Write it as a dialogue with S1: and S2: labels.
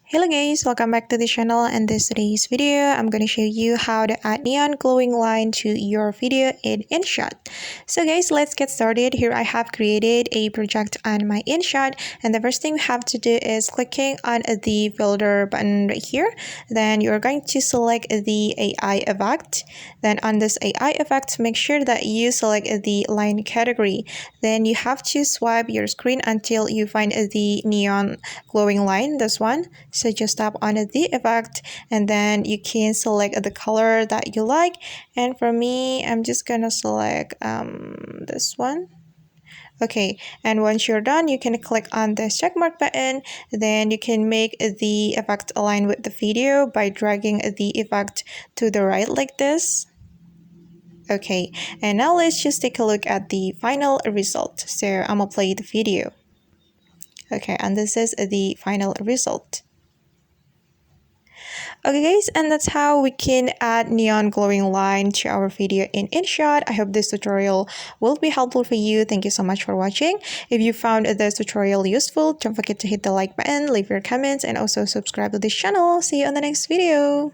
S1: Hello guys, welcome back to the channel, and this today's video I'm going to show you how to add neon glowing line to your video in InShot. So guys, let's get started. Here I have created a project on my InShot, and the first thing we have to do is clicking on the filter button right here. Then you're going to select the AI effect. Then on this AI effect, make sure that you select the line category. Then you have to swipe your screen until you find the neon glowing line, this one. So just tap on the effect, and then you can select the color that you like. And for me, I'm just gonna select this one. Okay, and once you're done, you can click on the checkmark button. Then you can make the effect align with the video by dragging the effect to the right like this. Okay, and now let's just take a look at the final result. So I'm gonna play the video. Okay, and this is the final result. Okay guys, and that's how we can add neon glowing line to our video in InShot. I hope this tutorial will be helpful for you. Thank you so much for watching. If you found this tutorial useful, don't forget to hit the like button, leave your comments, and also subscribe to this channel. See you on the next video.